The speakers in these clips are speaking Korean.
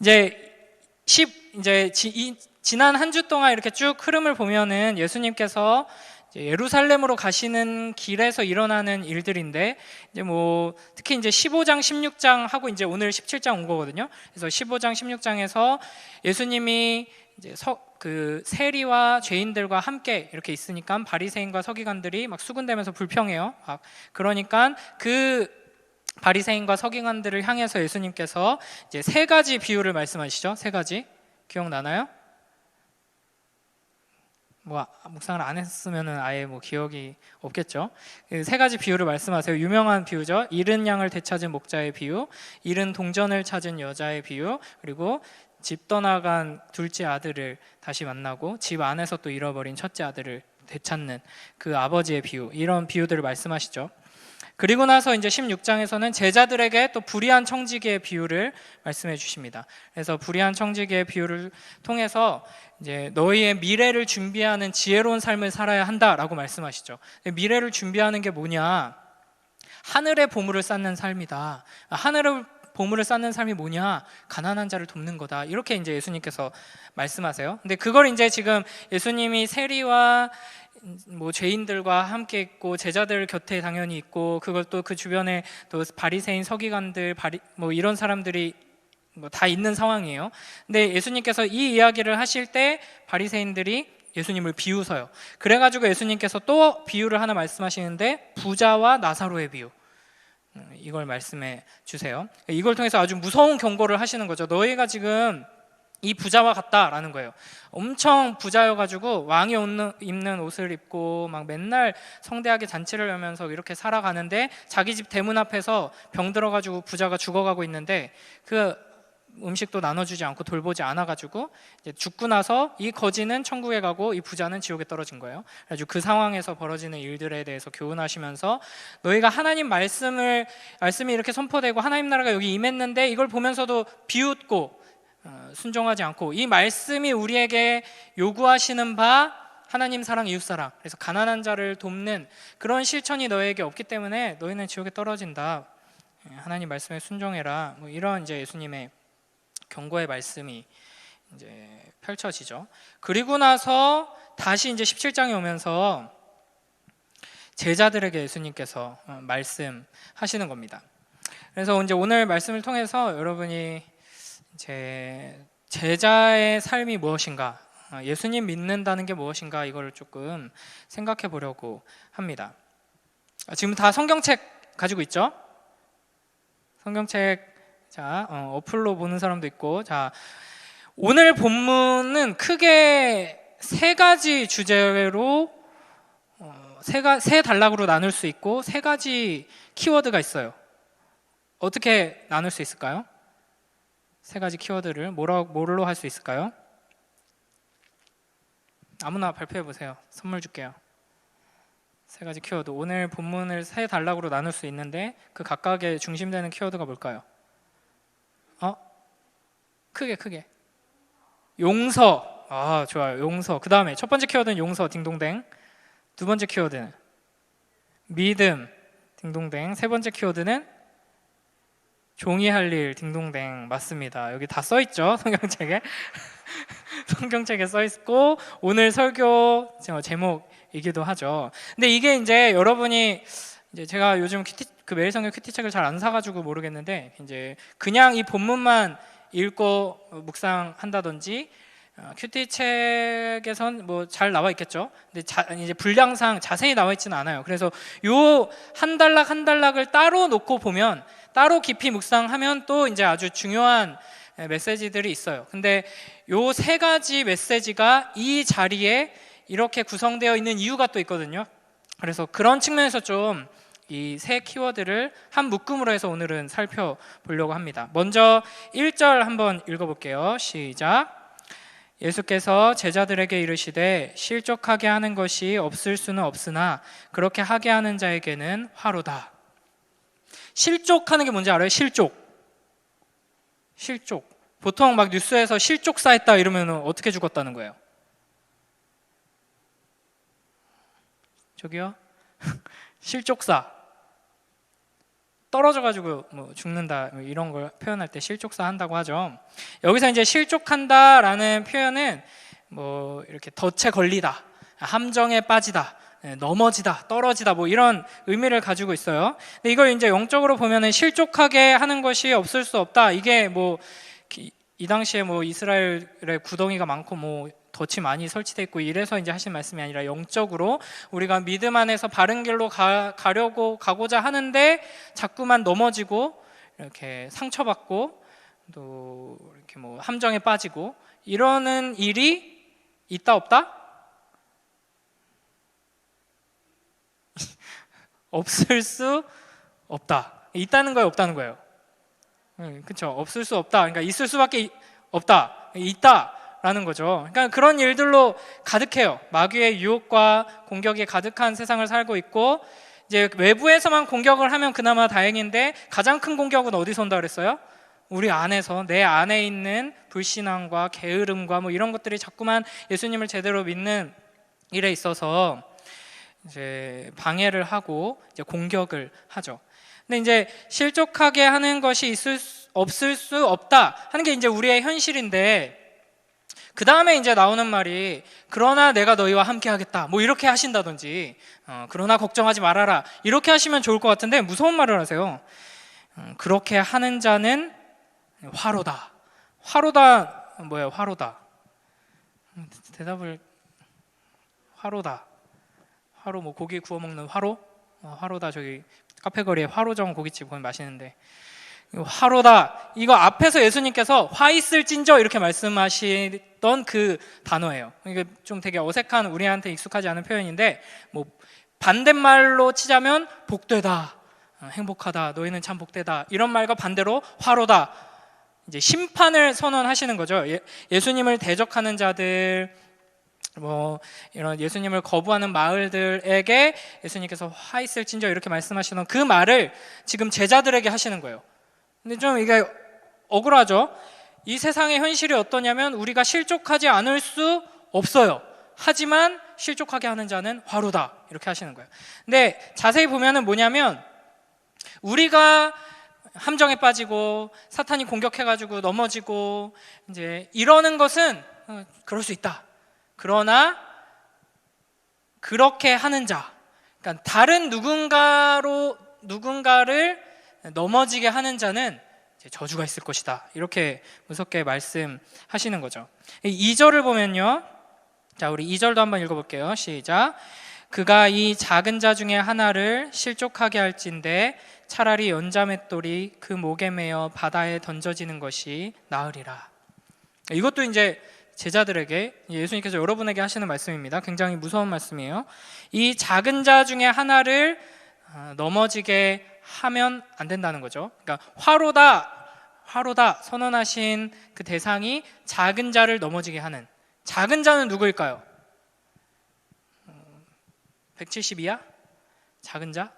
이제 지난 한 주 동안 이렇게 쭉 흐름을 보면은 예수님께서 예루살렘으로 가시는 길에서 일어나는 일들인데, 이제 특히 이제 15장, 16장 하고 이제 오늘 17장 온 거거든요. 그래서 15장, 16장에서 예수님이 이제 그 세리와 죄인들과 함께 이렇게 있으니까 바리새인과 서기관들이 막 수군대면서 불평해요. 그러니까 그 바리새인과 서기관들을 향해서 예수님께서 이제 세 가지 비유를 말씀하시죠. 세 가지. 기억나나요? 묵상을 안 했으면은 아예 기억이 없겠죠. 세 가지 비유를 말씀하세요. 유명한 비유죠. 잃은 양을 되찾은 목자의 비유, 잃은 동전을 찾은 여자의 비유, 그리고 집 떠나간 둘째 아들을 다시 만나고 집 안에서 또 잃어버린 첫째 아들을 되찾는 그 아버지의 비유, 이런 비유들을 말씀하시죠. 그리고 나서 이제 16장에서는 제자들에게 또 불의한 청지기의 비유를 말씀해 주십니다. 그래서 불의한 청지기의 비유를 통해서 이제 너희의 미래를 준비하는 지혜로운 삶을 살아야 한다라고 말씀하시죠. 미래를 준비하는 게 뭐냐? 하늘의 보물을 쌓는 삶이다. 하늘의 보물을 쌓는 삶이 뭐냐? 가난한 자를 돕는 거다. 이렇게 이제 예수님께서 말씀하세요. 근데 그걸 이제 지금 예수님이 세리와 죄인들과 함께 있고 제자들 곁에 당연히 있고, 그걸 또 그 주변에 또 바리새인, 서기관들, 이런 사람들이 다 있는 상황이에요. 근데 예수님께서 이 이야기를 하실 때 바리새인들이 예수님을 비웃어요. 그래가지고 예수님께서 또 비유를 하나 말씀하시는데, 부자와 나사로의 비유, 이걸 말씀해 주세요. 이걸 통해서 아주 무서운 경고를 하시는 거죠. 너희가 지금 이 부자와 같다라는 거예요. 엄청 부자여가지고 왕이 입는 옷을 입고 막 맨날 성대하게 잔치를 하면서 이렇게 살아가는데, 자기 집 대문 앞에서 병 들어가지고 부자가 죽어가고 있는데 그 음식도 나눠주지 않고 돌보지 않아가지고 이제 죽고 나서 이 거지는 천국에 가고 이 부자는 지옥에 떨어진 거예요. 그래서 그 상황에서 벌어지는 일들에 대해서 교훈하시면서, 너희가 하나님 말씀이 이렇게 선포되고 하나님 나라가 여기 임했는데 이걸 보면서도 비웃고 순종하지 않고, 이 말씀이 우리에게 요구하시는 바 하나님 사랑, 이웃 사랑, 그래서 가난한 자를 돕는 그런 실천이 너에게 없기 때문에 너희는 지옥에 떨어진다. 하나님 말씀에 순종해라. 이런 이제 예수님의 경고의 말씀이 이제 펼쳐지죠. 그리고 나서 다시 이제 17장에 오면서 제자들에게 예수님께서 말씀하시는 겁니다. 그래서 이제 오늘 말씀을 통해서 여러분이 제자의 삶이 무엇인가, 예수님 믿는다는 게 무엇인가, 이걸 조금 생각해 보려고 합니다. 지금 다 성경책 가지고 있죠? 성경책, 어플로 보는 사람도 있고. 오늘 본문은 크게 세 가지 주제로 세 단락으로 나눌 수 있고 세 가지 키워드가 있어요. 어떻게 나눌 수 있을까요? 세 가지 키워드를 뭘로 할 수 있을까요? 아무나 발표해 보세요. 선물 줄게요. 세 가지 키워드. 오늘 본문을 세 단락으로 나눌 수 있는데 그 각각의 중심되는 키워드가 뭘까요? 크게. 용서. 좋아요. 용서. 그 다음에 첫 번째 키워드는 용서, 딩동댕. 두 번째 키워드는 믿음, 딩동댕. 세 번째 키워드는 종이 할 일, 딩동댕. 맞습니다. 여기 다 써있죠? 성경책에. 성경책에 써있고 오늘 설교 제목이기도 하죠. 근데 이게 이제 여러분이 제가 요즘 매일 성경 큐티책을 잘 안 사가지고 모르겠는데, 이제 그냥 이 본문만 읽고 묵상한다든지, 큐티책에선 잘 나와 있겠죠. 근데 이제 분량상 자세히 나와 있지는 않아요. 그래서 요 한 단락 한 단락을 따로 놓고 보면, 따로 깊이 묵상하면 또 이제 아주 중요한 메시지들이 있어요. 근데 요 세 가지 메시지가 이 자리에 이렇게 구성되어 있는 이유가 또 있거든요. 그래서 그런 측면에서 좀 이 세 키워드를 한 묶음으로 해서 오늘은 살펴보려고 합니다. 먼저 1절 한번 읽어볼게요. 시작. 예수께서 제자들에게 이르시되 실족하게 하는 것이 없을 수는 없으나 그렇게 하게 하는 자에게는 화로다. 실족하는 게 뭔지 알아요? 실족. 보통 막 뉴스에서 실족사했다 이러면 어떻게 죽었다는 거예요? 저기요? 실족사. 떨어져가지고 뭐 죽는다 이런 걸 표현할 때 실족사 한다고 하죠. 여기서 이제 실족한다라는 표현은 뭐 이렇게 덫에 걸리다, 함정에 빠지다, 넘어지다, 떨어지다 뭐 이런 의미를 가지고 있어요. 근데 이걸 이제 영적으로 보면은 실족하게 하는 것이 없을 수 없다. 이게 뭐 이 당시에 뭐 이스라엘의 구덩이가 많고 뭐 덫이 많이 설치되어 있고 이래서 이제 하신 말씀이 아니라 영적으로 우리가 믿음 안에서 바른 길로 가고자 하는데 자꾸만 넘어지고 이렇게 상처받고 또 이렇게 뭐 함정에 빠지고 이러는 일이 있다 없다? 없을 수 없다. 있다는 거예요, 없다는 거예요? 그렇죠. 없을 수 없다. 그러니까 있을 수밖에 없다. 있다라는 거죠. 그러니까 그런 일들로 가득해요. 마귀의 유혹과 공격이 가득한 세상을 살고 있고 이제 외부에서만 공격을 하면 그나마 다행인데 가장 큰 공격은 어디서 온다 그랬어요? 우리 안에서 내 안에 있는 불신앙과 게으름과 뭐 이런 것들이 자꾸만 예수님을 제대로 믿는 일에 있어서 이제 방해를 하고 이제 공격을 하죠. 근데 이제 실족하게 하는 것이 없을 수 없다 하는 게 이제 우리의 현실인데 그 다음에 이제 나오는 말이 그러나 내가 너희와 함께 하겠다 뭐 이렇게 하신다든지 그러나 걱정하지 말아라 이렇게 하시면 좋을 것 같은데 무서운 말을 하세요. 그렇게 하는 자는 화로다. 화로다 뭐예요? 화로다. 대답을 화로다. 화로 뭐 고기 구워 먹는 화로? 화로다. 저기 카페거리에 화로정 고깃집 보면 맛있는데 화로다. 이거 앞에서 예수님께서 화 있을진저 이렇게 말씀하시던 그 단어예요. 이게 좀 되게 어색한 우리한테 익숙하지 않은 표현인데 뭐 반대말로 치자면 복되다, 행복하다, 너희는 참 복되다 이런 말과 반대로 화로다. 이제 심판을 선언하시는 거죠. 예수님을 대적하는 자들 뭐 이런 예수님을 거부하는 마을들에게 예수님께서 화 있을진저 이렇게 말씀하시는 그 말을 지금 제자들에게 하시는 거예요. 근데 좀 이게 억울하죠. 이 세상의 현실이 어떠냐면 우리가 실족하지 않을 수 없어요. 하지만 실족하게 하는 자는 화로다 이렇게 하시는 거예요. 근데 자세히 보면은 뭐냐면 우리가 함정에 빠지고 사탄이 공격해가지고 넘어지고 이제 이러는 것은 그럴 수 있다. 그러나 그렇게 하는 자, 그러니까 다른 누군가를 넘어지게 하는 자는 저주가 있을 것이다. 이렇게 무섭게 말씀하시는 거죠. 2절을 보면요. 자, 우리 2절도 한번 읽어볼게요. 시작. 그가 이 작은 자 중에 하나를 실족하게 할진대 차라리 연자맷돌이 그 목에 매어 바다에 던져지는 것이 나으리라. 이것도 이제 제자들에게 예수님께서 여러분에게 하시는 말씀입니다. 굉장히 무서운 말씀이에요. 이 작은 자 중에 하나를 넘어지게 하면 안 된다는 거죠. 그러니까 화로다 선언하신 그 대상이 작은 자를 넘어지게 하는 작은 자는 누구일까요? 172야? 작은 자?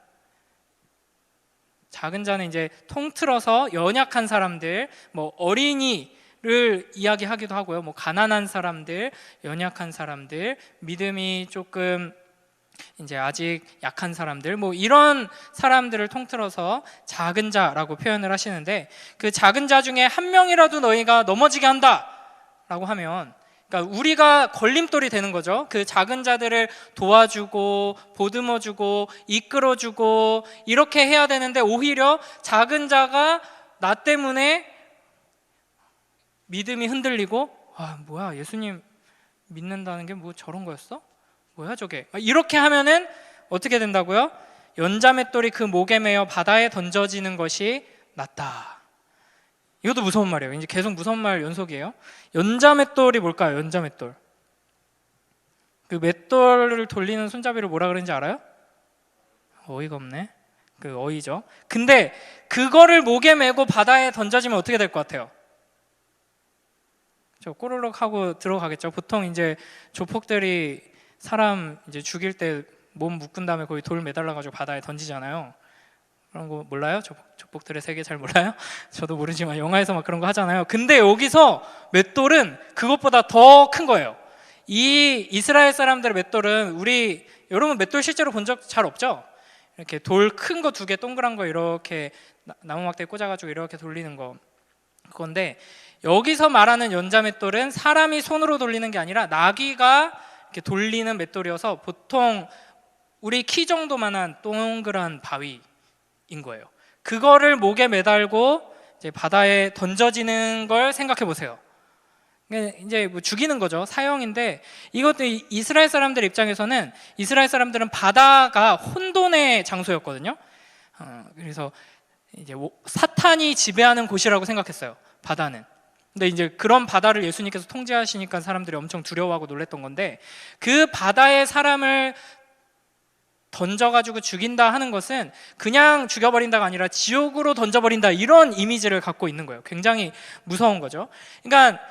작은 자는 이제 통틀어서 연약한 사람들, 뭐 어린이를 이야기하기도 하고요. 뭐 가난한 사람들, 연약한 사람들, 믿음이 조금 이제 아직 약한 사람들, 뭐 이런 사람들을 통틀어서 작은 자라고 표현을 하시는데 그 작은 자 중에 한 명이라도 너희가 넘어지게 한다라고 하면 그러니까 우리가 걸림돌이 되는 거죠. 그 작은 자들을 도와주고 보듬어주고 이끌어주고 이렇게 해야 되는데 오히려 작은 자가 나 때문에 믿음이 흔들리고 뭐야 예수님 믿는다는 게 뭐 저런 거였어? 뭐야 저게? 이렇게 하면은 어떻게 된다고요? 연자맷돌이 그 목에 매어 바다에 던져지는 것이 낫다. 이것도 무서운 말이에요. 이제 계속 무서운 말 연속이에요. 연자맷돌이 뭘까요? 연자맷돌. 그 맷돌을 돌리는 손잡이를 뭐라 그러는지 알아요? 어이가 없네. 그 어이죠. 근데 그거를 목에 메고 바다에 던져지면 어떻게 될 것 같아요? 저 꼬르륵 하고 들어가겠죠. 보통 이제 조폭들이 사람 이제 죽일 때 몸 묶은 다음에 거기 돌 매달라가지고 바다에 던지잖아요. 그런 거 몰라요? 조폭들의 세계 잘 몰라요? 저도 모르지만 영화에서 막 그런 거 하잖아요. 근데 여기서 맷돌은 그것보다 더 큰 거예요. 이 이스라엘 사람들의 맷돌은 여러분 맷돌 실제로 본 적 잘 없죠? 이렇게 돌 큰 거 2개 동그란 거 이렇게 나무 막대에 꽂아가지고 이렇게 돌리는 거, 그건데 여기서 말하는 연자맷돌은 사람이 손으로 돌리는 게 아니라 나귀가 이렇게 돌리는 맷돌이어서 보통 우리 키 정도만한 동그란 바위인 거예요. 그거를 목에 매달고 이제 바다에 던져지는 걸 생각해 보세요. 이제 뭐 죽이는 거죠. 사형인데, 이것도 이스라엘 사람들 입장에서는, 이스라엘 사람들은 바다가 혼돈의 장소였거든요. 그래서 이제 사탄이 지배하는 곳이라고 생각했어요, 바다는. 근데 이제 그런 바다를 예수님께서 통제하시니까 사람들이 엄청 두려워하고 놀랬던 건데, 그 바다에 사람을 던져가지고 죽인다 하는 것은 그냥 죽여버린다가 아니라 지옥으로 던져버린다, 이런 이미지를 갖고 있는 거예요. 굉장히 무서운 거죠. 그러니까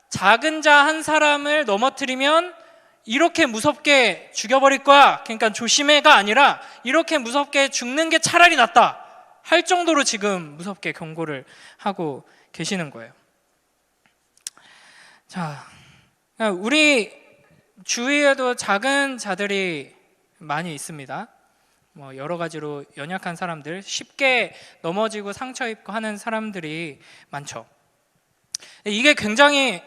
작은 자 한 사람을 넘어뜨리면 이렇게 무섭게 죽여버릴 거야, 그러니까 조심해가 아니라 이렇게 무섭게 죽는 게 차라리 낫다 할 정도로 지금 무섭게 경고를 하고 계시는 거예요. 자, 우리 주위에도 작은 자들이 많이 있습니다. 뭐 여러 가지로 연약한 사람들, 쉽게 넘어지고 상처 입고 하는 사람들이 많죠. 이게 굉장히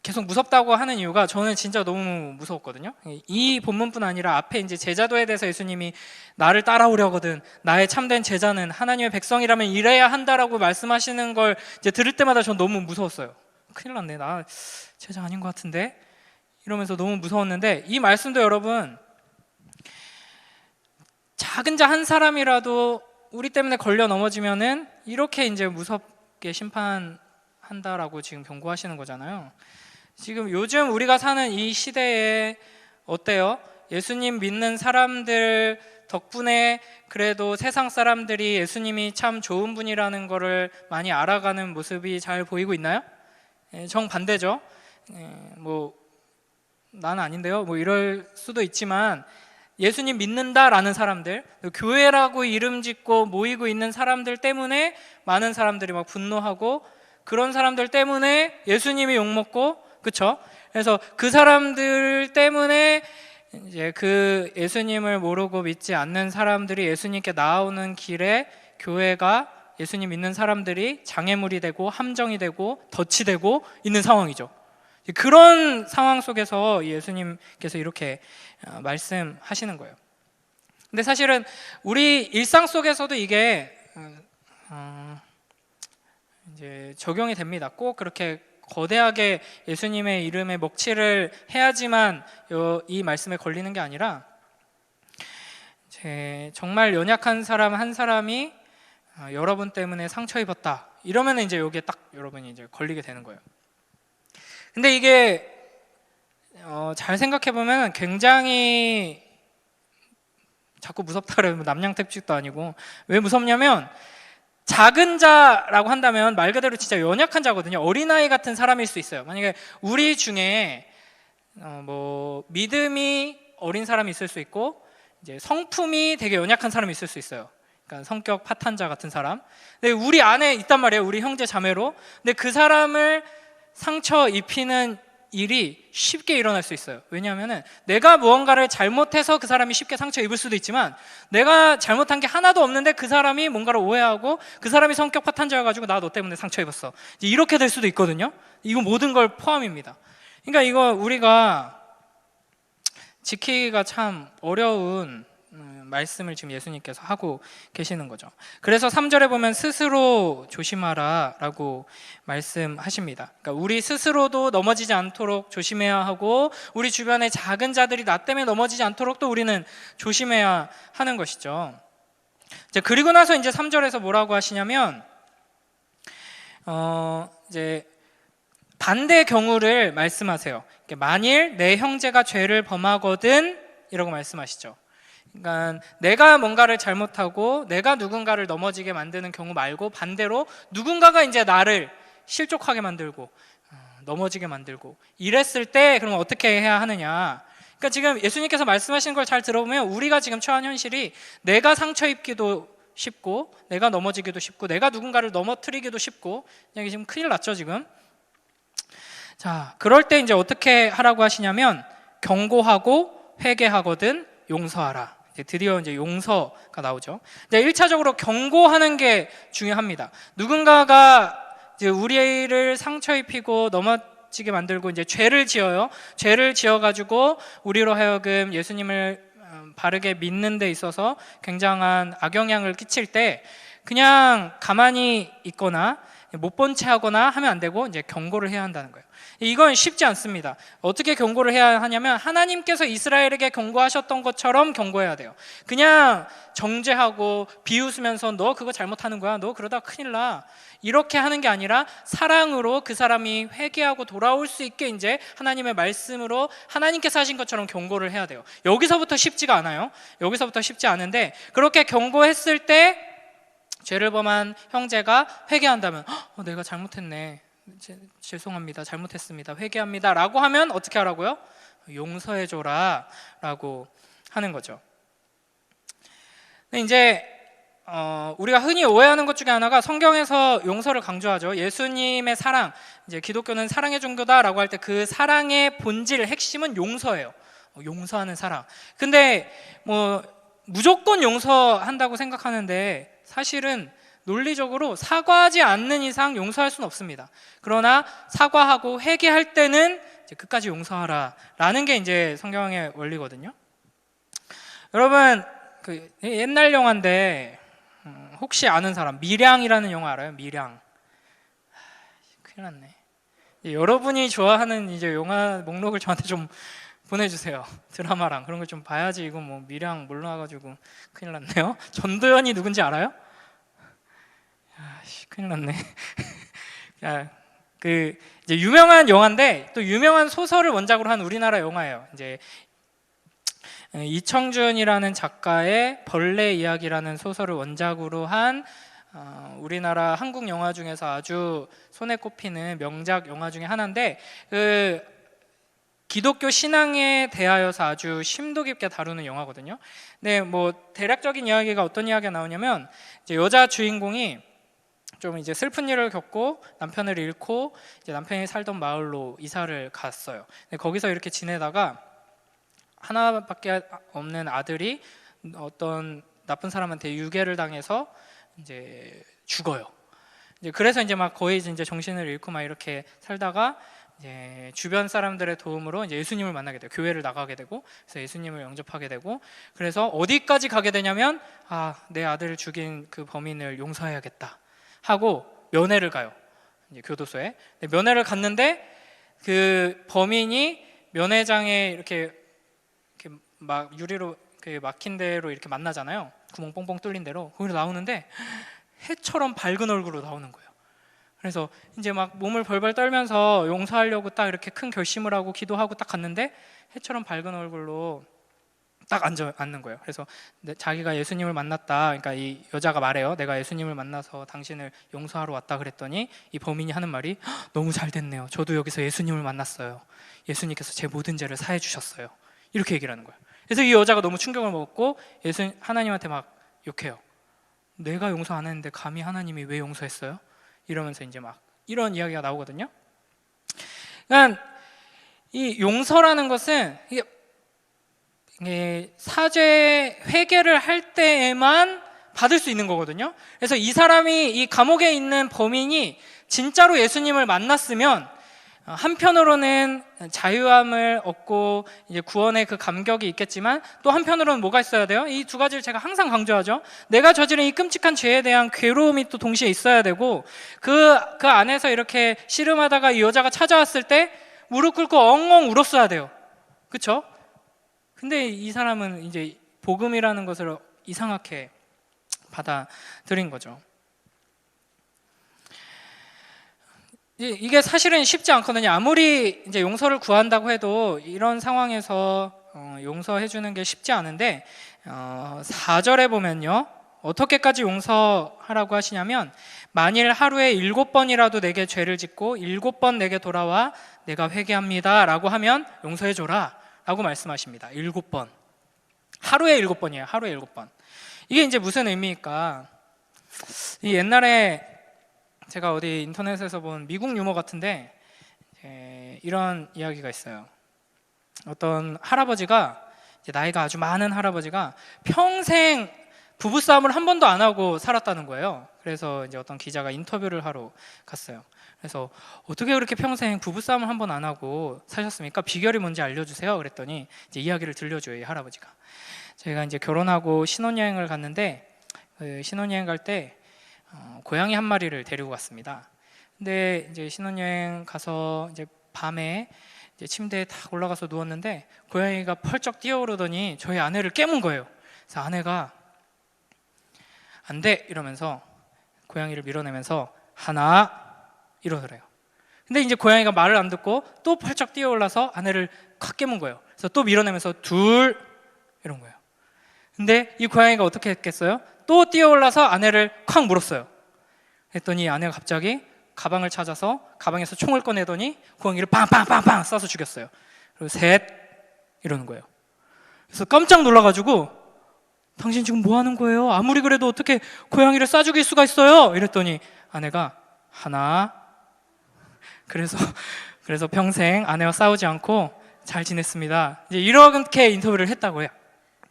계속 무섭다고 하는 이유가, 저는 진짜 너무 무서웠거든요. 이 본문뿐 아니라 앞에 이제 제자도에 대해서 예수님이 나를 따라오려거든, 나의 참된 제자는 하나님의 백성이라면 이래야 한다라고 말씀하시는 걸 이제 들을 때마다 전 너무 무서웠어요. 큰일 났네, 나 제자 아닌 것 같은데, 이러면서 너무 무서웠는데, 이 말씀도 여러분, 작은 자 한 사람이라도 우리 때문에 걸려 넘어지면은 이렇게 이제 무섭게 심판한다라고 지금 경고하시는 거잖아요. 지금 요즘 우리가 사는 이 시대에 어때요? 예수님 믿는 사람들 덕분에 그래도 세상 사람들이 예수님이 참 좋은 분이라는 거를 많이 알아가는 모습이 잘 보이고 있나요? 정반대죠. 뭐 나는 아닌데요, 뭐 이럴 수도 있지만, 예수님 믿는다라는 사람들, 교회라고 이름 짓고 모이고 있는 사람들 때문에 많은 사람들이 막 분노하고, 그런 사람들 때문에 예수님이 욕먹고, 그쵸? 그래서 그 사람들 때문에 이제 그 예수님을 모르고 믿지 않는 사람들이 예수님께 나아오는 길에 교회가, 예수님 믿는 사람들이 장애물이 되고 함정이 되고 덫이 되고 있는 상황이죠. 그런 상황 속에서 예수님께서 이렇게 말씀하시는 거예요. 근데 사실은 우리 일상 속에서도 이게 이제 적용이 됩니다. 꼭 그렇게 거대하게 예수님의 이름에 먹칠을 해야지만 이 말씀에 걸리는 게 아니라, 정말 연약한 사람 한 사람이 여러분 때문에 상처 입었다 이러면 이제 여기에 딱 여러분이 이제 걸리게 되는 거예요. 근데 이게 잘 생각해 보면 굉장히, 자꾸 무섭다 그러면 남양택식도 아니고, 왜 무섭냐면, 작은 자라고 한다면 말 그대로 진짜 연약한 자거든요. 어린아이 같은 사람일 수 있어요. 만약에 우리 중에 뭐 믿음이 어린 사람이 있을 수 있고, 이제 성품이 되게 연약한 사람이 있을 수 있어요. 그러니까 성격 파탄자 같은 사람. 근데 우리 안에 있단 말이에요, 우리 형제 자매로. 근데 그 사람을 상처 입히는 일이 쉽게 일어날 수 있어요. 왜냐하면 내가 무언가를 잘못해서 그 사람이 쉽게 상처 입을 수도 있지만, 내가 잘못한 게 하나도 없는데 그 사람이 뭔가를 오해하고 그 사람이 성격 파탄자여가지고 나 너 때문에 상처 입었어, 이렇게 될 수도 있거든요. 이거 모든 걸 포함입니다. 그러니까 이거 우리가 지키기가 참 어려운 말씀을 지금 예수님께서 하고 계시는 거죠. 그래서 3절에 보면 스스로 조심하라 라고 말씀하십니다. 그러니까 우리 스스로도 넘어지지 않도록 조심해야 하고, 우리 주변의 작은 자들이 나 때문에 넘어지지 않도록 또 우리는 조심해야 하는 것이죠. 그리고 나서 이제 3절에서 뭐라고 하시냐면, 이제 반대 경우를 말씀하세요. 만일 내 형제가 죄를 범하거든, 이라고 말씀하시죠. 그러니까 내가 뭔가를 잘못하고 내가 누군가를 넘어지게 만드는 경우 말고, 반대로 누군가가 이제 나를 실족하게 만들고 넘어지게 만들고 이랬을 때 그러면 어떻게 해야 하느냐. 그러니까 지금 예수님께서 말씀하시는 걸 잘 들어보면, 우리가 지금 처한 현실이 내가 상처 입기도 쉽고 내가 넘어지기도 쉽고 내가 누군가를 넘어뜨리기도 쉽고, 이게 지금 큰일 났죠 지금. 자, 그럴 때 이제 어떻게 하라고 하시냐면, 경고하고 회개하거든 용서하라. 드디어 이제 용서가 나오죠. 이제 1차적으로 경고하는 게 중요합니다. 누군가가 이제 우리를 상처 입히고 넘어지게 만들고 이제 죄를 지어요. 죄를 지어가지고 우리로 하여금 예수님을 바르게 믿는 데 있어서 굉장한 악영향을 끼칠 때 그냥 가만히 있거나 못 본 채 하거나 하면 안 되고 이제 경고를 해야 한다는 거예요. 이건 쉽지 않습니다. 어떻게 경고를 해야 하냐면 하나님께서 이스라엘에게 경고하셨던 것처럼 경고해야 돼요. 그냥 정죄하고 비웃으면서 너 그거 잘못하는 거야, 너 그러다 큰일 나, 이렇게 하는 게 아니라 사랑으로 그 사람이 회개하고 돌아올 수 있게 이제 하나님의 말씀으로 하나님께서 하신 것처럼 경고를 해야 돼요. 여기서부터 쉽지가 않아요. 여기서부터 쉽지 않은데 그렇게 경고했을 때 죄를 범한 형제가 회개한다면 내가 잘못했네, 죄송합니다, 잘못했습니다, 회개합니다 라고 하면 어떻게 하라고요? 용서해줘라 라고 하는 거죠. 근데 이제 우리가 흔히 오해하는 것 중에 하나가 성경에서 용서를 강조하죠. 예수님의 사랑, 이제 기독교는 사랑의 종교다라고 할 때 그 사랑의 본질, 핵심은 용서예요. 용서하는 사랑. 근데 뭐 무조건 용서한다고 생각하는데 사실은 논리적으로 사과하지 않는 이상 용서할 수는 없습니다. 그러나 사과하고 회개할 때는 이제 끝까지 용서하라 라는 게 이제 성경의 원리거든요. 여러분 그 옛날 영화인데 혹시 아는 사람, 밀양이라는 영화 알아요? 밀양. 큰일 났네. 여러분이 좋아하는 이제 영화 목록을 저한테 좀 보내주세요. 드라마랑 그런 걸 좀 봐야지. 이거 뭐 밀양 몰라가지고 큰일 났네요. 전도연이 누군지 알아요? 큰일 났네. 그 이제 유명한 영화인데 또 유명한 소설을 원작으로 한 우리나라 영화예요. 이제 이청준이라는 작가의 벌레 이야기라는 소설을 원작으로 한 우리나라 한국 영화 중에서 아주 손에 꼽히는 명작 영화 중에 하나인데 그 기독교 신앙에 대하여서 아주 심도 깊게 다루는 영화거든요. 네, 뭐 대략적인 이야기가 어떤 이야기가 나오냐면 이제 여자 주인공이 좀 이제 슬픈 일을 겪고 남편을 잃고 이제 남편이 살던 마을로 이사를 갔어요. 근데 거기서 이렇게 지내다가 하나밖에 없는 아들이 어떤 나쁜 사람한테 유괴를 당해서 이제 죽어요. 이제 그래서 이제 막 거의 이제 정신을 잃고 막 이렇게 살다가 이제 주변 사람들의 도움으로 이제 예수님을 만나게 돼요. 교회를 나가게 되고 그래서 예수님을 영접하게 되고 그래서 어디까지 가게 되냐면 내 아들을 죽인 그 범인을 용서해야겠다 하고 면회를 가요. 이제 교도소에. 면회를 갔는데 그 범인이 면회장에 이렇게 막 유리로 막힌 대로 이렇게 만나잖아요. 구멍 뻥뻥 뚫린 대로. 거기로 나오는데 해처럼 밝은 얼굴로 나오는 거예요. 그래서 이제 막 몸을 벌벌 떨면서 용서하려고 딱 이렇게 큰 결심을 하고 기도하고 딱 갔는데 해처럼 밝은 얼굴로 딱 앉는 거예요. 그래서 자기가 예수님을 만났다. 그러니까 이 여자가 말해요. 내가 예수님을 만나서 당신을 용서하러 왔다 그랬더니 이 범인이 하는 말이 너무 잘 됐네요. 저도 여기서 예수님을 만났어요. 예수님께서 제 모든 죄를 사해 주셨어요. 이렇게 얘기를 하는 거예요. 그래서 이 여자가 너무 충격을 먹었고 하나님한테 막 욕해요. 내가 용서 안 했는데 감히 하나님이 왜 용서했어요? 이러면서 이제 막 이런 이야기가 나오거든요. 그러니까 이 용서라는 것은 사죄 회개를 할 때에만 받을 수 있는 거거든요. 그래서 이 사람이 이 감옥에 있는 범인이 진짜로 예수님을 만났으면 한편으로는 자유함을 얻고 이제 구원의 그 감격이 있겠지만 또 한편으로는 뭐가 있어야 돼요? 이 두 가지를 제가 항상 강조하죠. 내가 저지른 이 끔찍한 죄에 대한 괴로움이 또 동시에 있어야 되고 그 안에서 이렇게 씨름하다가 이 여자가 찾아왔을 때 무릎 꿇고 엉엉 울었어야 돼요. 그렇죠? 근데 이 사람은 이제 복음이라는 것을 이상하게 받아들인 거죠. 이게 사실은 쉽지 않거든요. 아무리 이제 용서를 구한다고 해도 이런 상황에서 용서해 주는 게 쉽지 않은데 4절에 보면요. 어떻게까지 용서하라고 하시냐면 만일 하루에 7번이라도 내게 죄를 짓고 7번 내게 돌아와 내가 회개합니다 라고 하면 용서해 줘라 라고 말씀하십니다. 7번. 하루에 7번이에요. 하루에 7번. 이게 이제 무슨 의미일까? 이 옛날에 제가 어디 인터넷에서 본 미국 유머 같은데 이런 이야기가 있어요. 어떤 할아버지가 이제 나이가 아주 많은 할아버지가 평생 부부싸움을 한 번도 안 하고 살았다는 거예요. 그래서 이제 어떤 기자가 인터뷰를 하러 갔어요. 그래서 어떻게 그렇게 평생 부부싸움을 한 번 안 하고 사셨습니까? 비결이 뭔지 알려주세요. 그랬더니 이제 이야기를 들려줘요, 이 할아버지가. 제가 이제 결혼하고 신혼여행을 갔는데 신혼여행 갈 때 고양이 한 마리를 데리고 갔습니다. 근데 이제 신혼여행 가서 이제 밤에 이제 침대에 딱 올라가서 누웠는데 고양이가 펄쩍 뛰어오르더니 저희 아내를 깨문 거예요. 그래서 아내가 안 돼! 이러면서 고양이를 밀어내면서 하나 이러더래요. 근데 이제 고양이가 말을 안 듣고 또 펄쩍 뛰어올라서 아내를 콱 깨문 거예요. 그래서 또 밀어내면서 둘 이런 거예요. 근데 이 고양이가 어떻게 했겠어요? 또 뛰어올라서 아내를 콱 물었어요. 했더니 아내가 갑자기 가방을 찾아서 가방에서 총을 꺼내더니 고양이를 빵빵빵빵 쏴서 죽였어요. 그리고 셋 이러는 거예요. 그래서 깜짝 놀라가지고 당신 지금 뭐 하는 거예요? 아무리 그래도 어떻게 고양이를 쏴 죽일 수가 있어요? 이랬더니 아내가 하나. 그래서 평생 아내와 싸우지 않고 잘 지냈습니다. 이제 이렇게 인터뷰를 했다고 해요.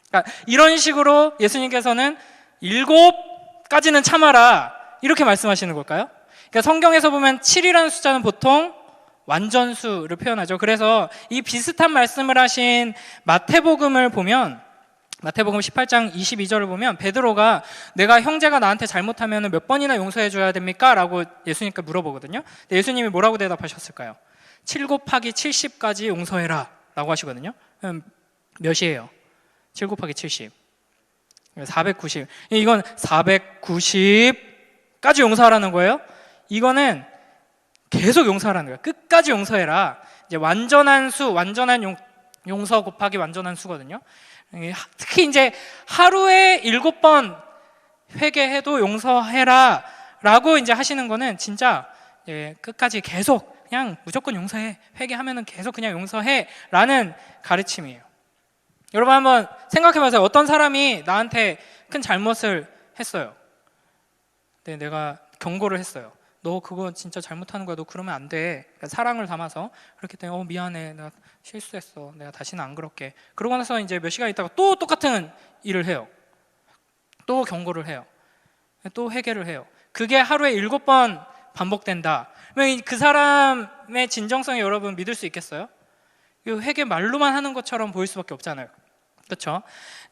그러니까 이런 식으로 예수님께서는 7까지는 참아라 이렇게 말씀하시는 걸까요? 그러니까 성경에서 보면 7이라는 숫자는 보통 완전수를 표현하죠. 그래서 이 비슷한 말씀을 하신 마태복음을 보면 마태복음 18장 22절을 보면 베드로가 내가 형제가 나한테 잘못하면 몇 번이나 용서해 줘야 됩니까? 라고 예수님께 물어보거든요. 근데 예수님이 뭐라고 대답하셨을까요? 7 곱하기 70까지 용서해라 라고 하시거든요. 몇이에요? 7 곱하기 70 490. 이건 490까지 용서하라는 거예요. 이거는 계속 용서하라는 거예요. 끝까지 용서해라. 이제 완전한 수, 완전한 용서 곱하기 완전한 수거든요. 특히 이제 하루에 7번 회개해도 용서해라 라고 이제 하시는 거는 진짜 끝까지 계속 그냥 무조건 용서해. 회개하면은 계속 그냥 용서해 라는 가르침이에요. 여러분 한번 생각해 보세요. 어떤 사람이 나한테 큰 잘못을 했어요. 근데 내가 경고를 했어요. 너 그거 진짜 잘못하는 거야. 너 그러면 안 돼. 그러니까 사랑을 담아서 그렇게 했더니 미안해. 내가 실수했어. 내가 다시는 안 그럴게. 그러고 나서 이제 몇 시간 있다가 또 똑같은 일을 해요. 또 경고를 해요. 또 회개를 해요. 그게 하루에 7번 반복된다. 그러면 그 사람의 진정성이 여러분 믿을 수 있겠어요? 회개 말로만 하는 것처럼 보일 수밖에 없잖아요. 그렇죠?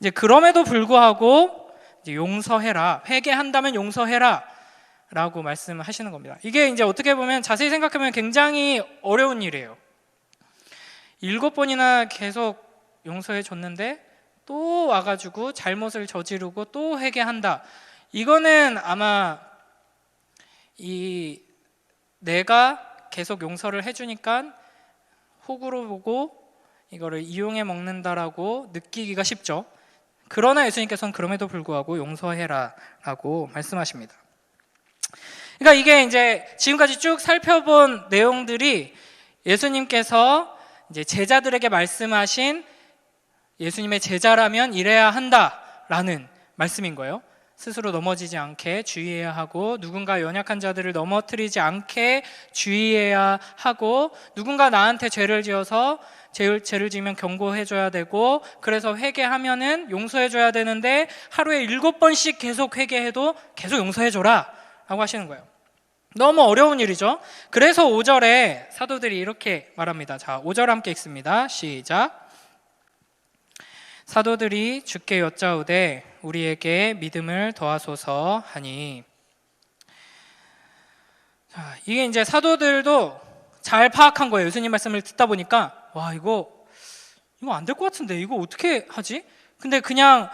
이제 그럼에도 불구하고 이제 용서해라. 회개한다면 용서해라. 라고 말씀하시는 겁니다. 이게 이제 어떻게 보면 자세히 생각하면 굉장히 어려운 일이에요. 7번이나 계속 용서해 줬는데 또 와가지고 잘못을 저지르고 또 회개한다. 이거는 아마 내가 계속 용서를 해주니까 호구로 보고 이거를 이용해 먹는다라고 느끼기가 쉽죠. 그러나 예수님께서는 그럼에도 불구하고 용서해라 라고 말씀하십니다. 그러니까 이게 이제 지금까지 쭉 살펴본 내용들이 예수님께서 이제 제자들에게 말씀하신 예수님의 제자라면 이래야 한다라는 말씀인 거예요. 스스로 넘어지지 않게 주의해야 하고 누군가 연약한 자들을 넘어뜨리지 않게 주의해야 하고 누군가 나한테 죄를 지어서 죄를 지으면 경고해줘야 되고 그래서 회개하면은 용서해줘야 되는데 하루에 7번씩 계속 회개해도 계속 용서해줘라 라고 하시는 거예요. 너무 어려운 일이죠. 그래서 5절에 사도들이 이렇게 말합니다. 자, 5절 함께 읽습니다. 시작. 사도들이 주께 여짜오되 우리에게 믿음을 더하소서 하니. 자, 이게 이제 사도들도 잘 파악한 거예요. 예수님 말씀을 듣다 보니까 와 이거 안 될 것 같은데 이거 어떻게 하지? 근데 그냥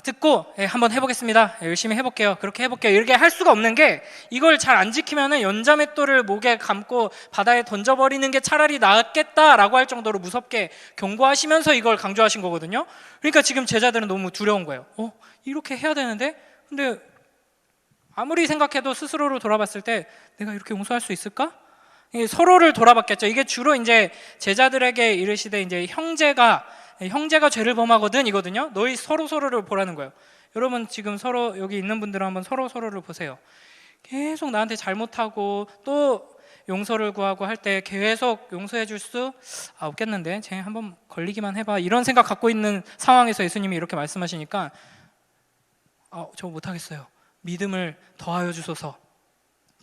듣고 한번 해보겠습니다. 열심히 해볼게요. 그렇게 해볼게요. 이렇게 할 수가 없는 게 이걸 잘 안 지키면은 연자맷돌을 목에 감고 바다에 던져버리는 게 차라리 낫겠다라고 할 정도로 무섭게 경고하시면서 이걸 강조하신 거거든요. 그러니까 지금 제자들은 너무 두려운 거예요. 이렇게 해야 되는데 근데 아무리 생각해도 스스로로 돌아봤을 때 내가 이렇게 용서할 수 있을까? 서로를 돌아봤겠죠. 이게 주로 이제 제자들에게 이르시되 이제 형제가 죄를 범하거든 이거든요. 너희 서로를 보라는 거예요. 여러분 지금 서로 여기 있는 분들은 한번 서로를 보세요. 계속 나한테 잘못하고 또 용서를 구하고 할 때 계속 용서해 줄 수 없겠는데 쟤 한번 걸리기만 해봐 이런 생각 갖고 있는 상황에서 예수님이 이렇게 말씀하시니까 저 못하겠어요. 믿음을 더하여 주소서.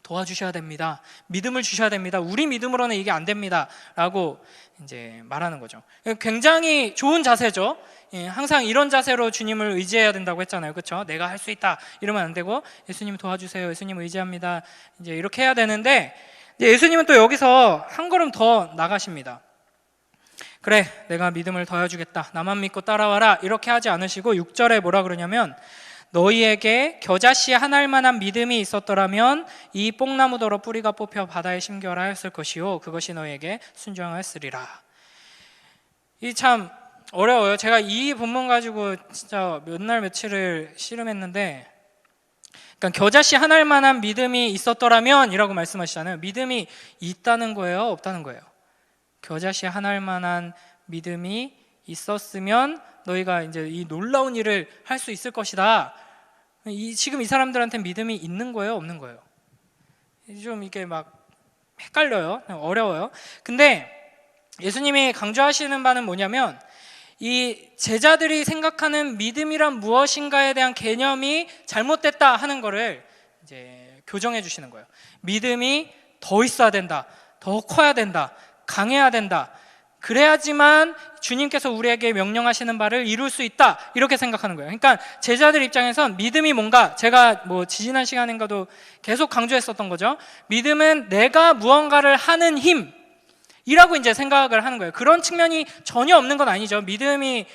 도와주셔야 됩니다. 믿음을 주셔야 됩니다. 우리 믿음으로는 이게 안 됩니다. 라고 이제 말하는 거죠. 굉장히 좋은 자세죠. 항상 이런 자세로 주님을 의지해야 된다고 했잖아요. 그렇죠? 내가 할 수 있다 이러면 안 되고 예수님 도와주세요. 예수님 의지합니다. 이제 이렇게 해야 되는데 예수님은 또 여기서 한 걸음 더 나가십니다. 그래, 내가 믿음을 더해주겠다. 나만 믿고 따라와라. 이렇게 하지 않으시고 6절에 뭐라 그러냐면 너희에게 겨자씨 한 알만한 믿음이 있었더라면 이 뽕나무더러 뿌리가 뽑혀 바다에 심겨라 했을 것이요 그것이 너희에게 순종하였으리라. 이 참 어려워요. 제가 이 본문 가지고 진짜 몇 날 며칠을 씨름했는데, 그러니까 겨자씨 한 알만한 믿음이 있었더라면 이라고 말씀하시잖아요. 믿음이 있다는 거예요, 없다는 거예요? 겨자씨 한 알만한 믿음이 있었으면 너희가 이제 이 놀라운 일을 할 수 있을 것이다. 지금 이 사람들한테 믿음이 있는 거예요, 없는 거예요? 좀 이게 막 헷갈려요. 어려워요. 근데 예수님이 강조하시는 바는 뭐냐면 이 제자들이 생각하는 믿음이란 무엇인가에 대한 개념이 잘못됐다 하는 거를 이제 교정해 주시는 거예요. 믿음이 더 있어야 된다, 더 커야 된다, 강해야 된다. 그래야지만 주님께서 우리에게 명령하시는 바를 이룰 수 있다 이렇게 생각하는 거예요. 그러니까 제자들 입장에선 믿음이 뭔가, 제가 지지난 시간인가도 계속 강조했었던 거죠. 믿음은 내가 무언가를 하는 힘이라고 이제 생각을 하는 거예요. 그런 측면이 전혀 없는 건 아니죠. 믿음이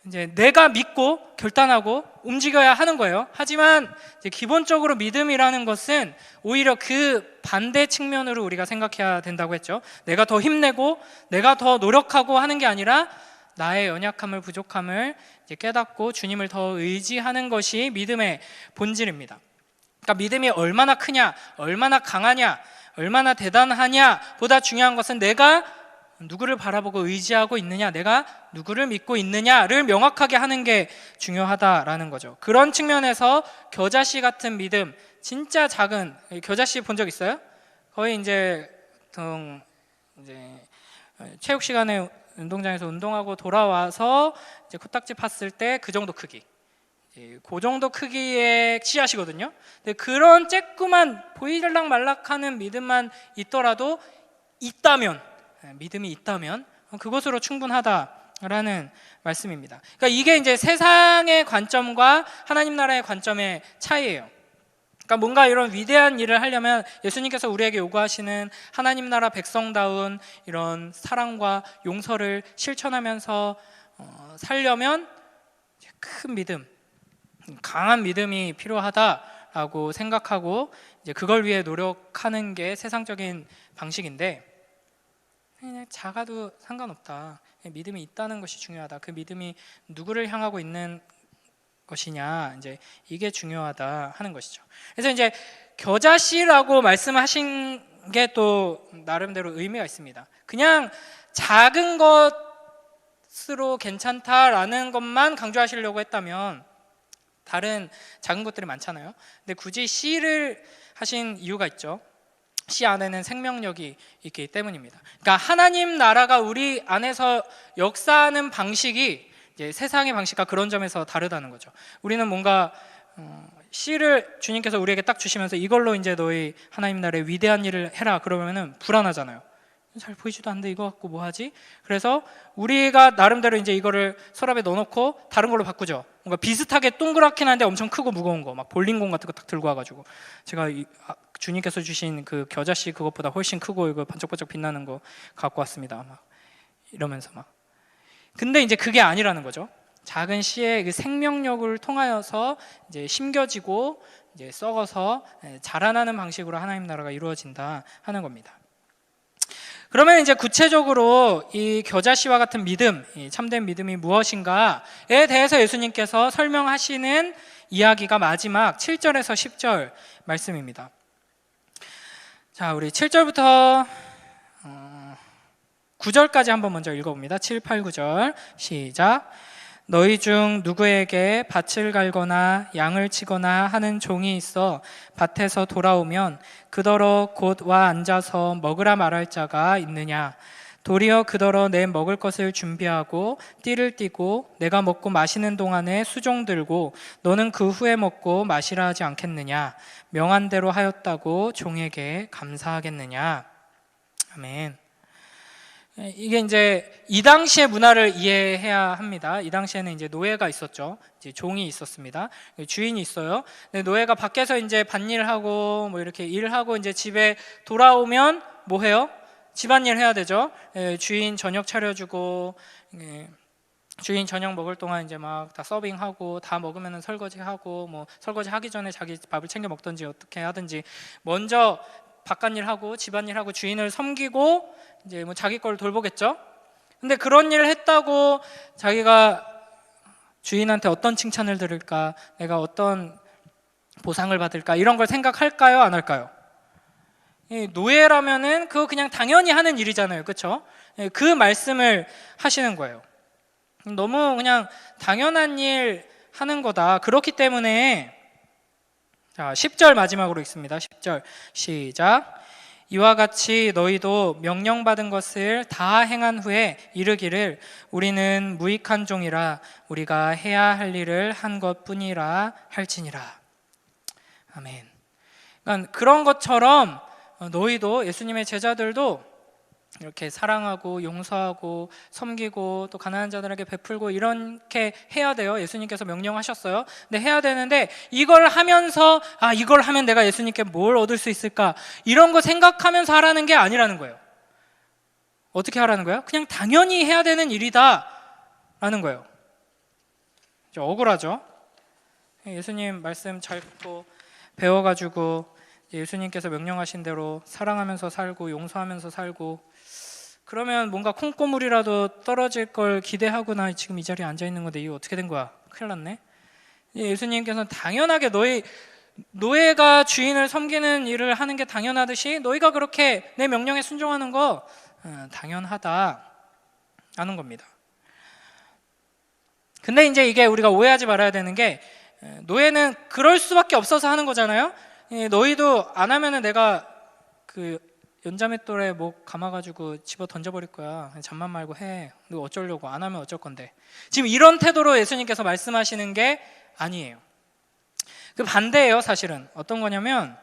이제 내가 믿고 결단하고 움직여야 하는 거예요. 하지만 이제 기본적으로 믿음이라는 것은 오히려 그 반대 측면으로 우리가 생각해야 된다고 했죠. 내가 더 힘내고 내가 더 노력하고 하는 게 아니라 나의 연약함을, 부족함을 이제 깨닫고 주님을 더 의지하는 것이 믿음의 본질입니다. 그러니까 믿음이 얼마나 크냐, 얼마나 강하냐, 얼마나 대단하냐 보다 중요한 것은 내가 누구를 바라보고 의지하고 있느냐, 내가 누구를 믿고 있느냐를 명확하게 하는 게 중요하다라는 거죠. 그런 측면에서 겨자씨 같은 믿음, 진짜 작은, 겨자씨 본 적 있어요? 거의 이제 체육 시간에 운동장에서 운동하고 돌아와서 이제 코딱지 팠을 때 그 정도 크기, 그 정도 크기의 씨앗이거든요. 근데 그런 쬐끄만 보이들락 말락하는 믿음만 있더라도 믿음이 있다면 그것으로 충분하다라는 말씀입니다. 그러니까 이게 이제 세상의 관점과 하나님 나라의 관점의 차이예요. 그러니까 뭔가 이런 위대한 일을 하려면 예수님께서 우리에게 요구하시는 하나님 나라 백성다운 이런 사랑과 용서를 실천하면서 살려면 큰 믿음, 강한 믿음이 필요하다라고 생각하고 이제 그걸 위해 노력하는 게 세상적인 방식인데, 그냥 작아도 상관없다. 믿음이 있다는 것이 중요하다. 그 믿음이 누구를 향하고 있는 것이냐, 이제 이게 중요하다 하는 것이죠. 그래서 이제 겨자씨라고 말씀하신 게 또 나름대로 의미가 있습니다. 그냥 작은 것으로 괜찮다라는 것만 강조하시려고 했다면 다른 작은 것들이 많잖아요. 근데 굳이 씨를 하신 이유가 있죠. 씨 안에는 생명력이 있기 때문입니다. 그러니까 하나님 나라가 우리 안에서 역사하는 방식이 이제 세상의 방식과 그런 점에서 다르다는 거죠. 우리는 뭔가 씨를 주님께서 우리에게 딱 주시면서 이걸로 이제 너희 하나님 나라의 위대한 일을 해라 그러면은 불안하잖아요. 잘 보이지도 않는데 이거 갖고 뭐 하지? 그래서 우리가 나름대로 이제 이거를 서랍에 넣어놓고 다른 걸로 바꾸죠. 뭔가 비슷하게 동그랗긴 한데 엄청 크고 무거운 거, 막 볼링공 같은 거 딱 들고 와가지고 제가 주님께서 주신 그 겨자씨 그것보다 훨씬 크고 이거 반짝반짝 빛나는 거 갖고 왔습니다. 막 이러면서 막. 근데 이제 그게 아니라는 거죠. 작은 씨의 그 생명력을 통하여서 이제 심겨지고 이제 썩어서 자라나는 방식으로 하나님 나라가 이루어진다 하는 겁니다. 그러면 이제 구체적으로 이 겨자씨와 같은 믿음, 이 참된 믿음이 무엇인가에 대해서 예수님께서 설명하시는 이야기가 마지막 7절에서 10절 말씀입니다. 자, 우리 7절부터 9절까지 한번 먼저 읽어봅니다. 7, 8, 9절 시작. 너희 중 누구에게 밭을 갈거나 양을 치거나 하는 종이 있어 밭에서 돌아오면 그더러 곧 와 앉아서 먹으라 말할 자가 있느냐? 도리어 그더러 내 먹을 것을 준비하고 띠를 띠고 내가 먹고 마시는 동안에 수종 들고 너는 그 후에 먹고 마시라 하지 않겠느냐? 명한 대로 하였다고 종에게 감사하겠느냐? 아멘. 이게 이제 이 당시의 문화를 이해해야 합니다. 이 당시에는 이제 노예가 있었죠. 이제 종이 있었습니다. 주인이 있어요. 근데 노예가 밖에서 이제 밭일하고 뭐 이렇게 일하고 이제 집에 돌아오면 뭐 해요? 집안일 해야 되죠. 주인 저녁 차려주고, 주인 저녁 먹을 동안 이제 막 다 서빙하고, 다 먹으면은 설거지하고, 뭐 설거지 하기 전에 자기 밥을 챙겨 먹든지 어떻게 하든지 먼저 바깥일 하고 집안일 하고 주인을 섬기고 이제 뭐 자기 걸 돌보겠죠. 근데 그런 일을 했다고 자기가 주인한테 어떤 칭찬을 들을까, 내가 어떤 보상을 받을까, 이런 걸 생각할까요, 안 할까요? 노예라면은 그거 그냥 당연히 하는 일이잖아요, 그렇죠? 그 말씀을 하시는 거예요. 너무 그냥 당연한 일 하는 거다. 그렇기 때문에 자, 10절 마지막으로 읽습니다. 10절 시작. 이와 같이 너희도 명령받은 것을 다 행한 후에 이르기를 우리는 무익한 종이라 우리가 해야 할 일을 한 것뿐이라 할지니라. 아멘. 그러니까 그런 것처럼 너희도, 예수님의 제자들도 이렇게 사랑하고 용서하고 섬기고 또 가난한 자들에게 베풀고 이렇게 해야 돼요. 예수님께서 명령하셨어요. 근데 해야 되는데 이걸 하면서 이걸 하면 내가 예수님께 뭘 얻을 수 있을까, 이런 거 생각하면서 하라는 게 아니라는 거예요. 어떻게 하라는 거예요? 그냥 당연히 해야 되는 일이다 라는 거예요. 억울하죠? 예수님 말씀 잘 듣고 배워가지고 예수님께서 명령하신 대로 사랑하면서 살고 용서하면서 살고, 그러면 뭔가 콩고물이라도 떨어질 걸 기대하고 나 지금 이 자리에 앉아있는 건데 이거 어떻게 된 거야? 큰일 났네. 예수님께서는 당연하게 노예가 주인을 섬기는 일을 하는 게 당연하듯이 너희가 그렇게 내 명령에 순종하는 거 당연하다 라는 겁니다. 근데 이제 이게 우리가 오해하지 말아야 되는 게, 노예는 그럴 수밖에 없어서 하는 거잖아요. 너희도 안 하면은 내가 그 연자맷돌에 목 감아가지고 집어 던져버릴 거야. 잠만 말고 해. 너 어쩌려고, 안 하면 어쩔 건데. 지금 이런 태도로 예수님께서 말씀하시는 게 아니에요. 그 반대예요. 사실은 어떤 거냐면,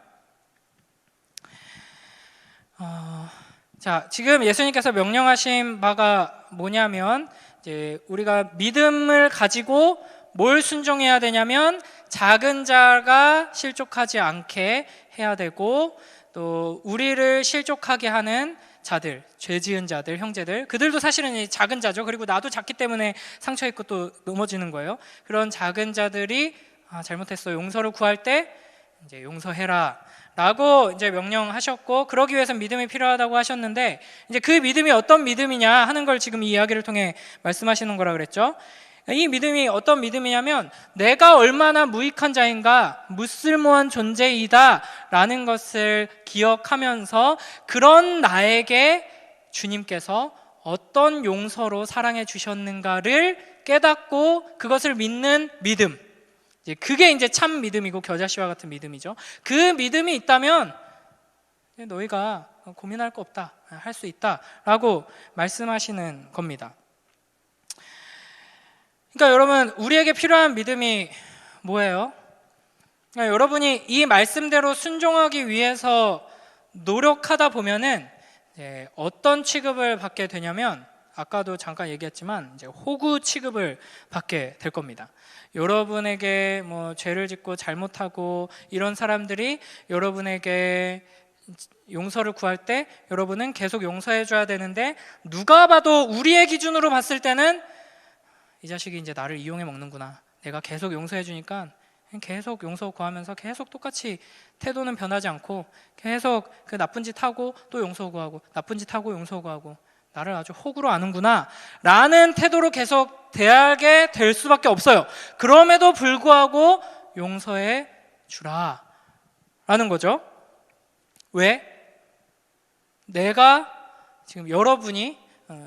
자, 지금 예수님께서 명령하신 바가 뭐냐면, 이제 우리가 믿음을 가지고 뭘 순종해야 되냐면 작은 자가 실족하지 않게 해야 되고, 또 우리를 실족하게 하는 자들, 죄 지은 자들, 형제들, 그들도 사실은 작은 자죠. 그리고 나도 작기 때문에 상처 입고 또 넘어지는 거예요. 그런 작은 자들이 잘못했어, 용서를 구할 때 이제 용서해라 라고 이제 명령하셨고, 그러기 위해서 믿음이 필요하다고 하셨는데, 이제 그 믿음이 어떤 믿음이냐 하는 걸 지금 이 이야기를 통해 말씀하시는 거라 그랬죠. 이 믿음이 어떤 믿음이냐면, 내가 얼마나 무익한 자인가, 무쓸모한 존재이다 라는 것을 기억하면서 그런 나에게 주님께서 어떤 용서로 사랑해 주셨는가를 깨닫고 그것을 믿는 믿음, 그게 이제 참 믿음이고 겨자씨와 같은 믿음이죠. 그 믿음이 있다면 너희가 고민할 거 없다, 할 수 있다 라고 말씀하시는 겁니다. 그러니까 여러분, 우리에게 필요한 믿음이 뭐예요? 그러니까 여러분이 이 말씀대로 순종하기 위해서 노력하다 보면은 어떤 취급을 받게 되냐면, 아까도 잠깐 얘기했지만 이제 호구 취급을 받게 될 겁니다. 여러분에게 뭐 죄를 짓고 잘못하고 이런 사람들이 여러분에게 용서를 구할 때 여러분은 계속 용서해 줘야 되는데, 누가 봐도 우리의 기준으로 봤을 때는 이 자식이 이제 나를 이용해 먹는구나, 내가 계속 용서해 주니까 계속 용서 구하면서 계속 똑같이 태도는 변하지 않고 계속 그 나쁜 짓 하고 또 용서 구하고 나쁜 짓 하고 용서 구하고 나를 아주 호구로 아는구나 라는 태도로 계속 대하게 될 수밖에 없어요. 그럼에도 불구하고 용서해 주라 라는 거죠. 왜? 내가 지금 여러분이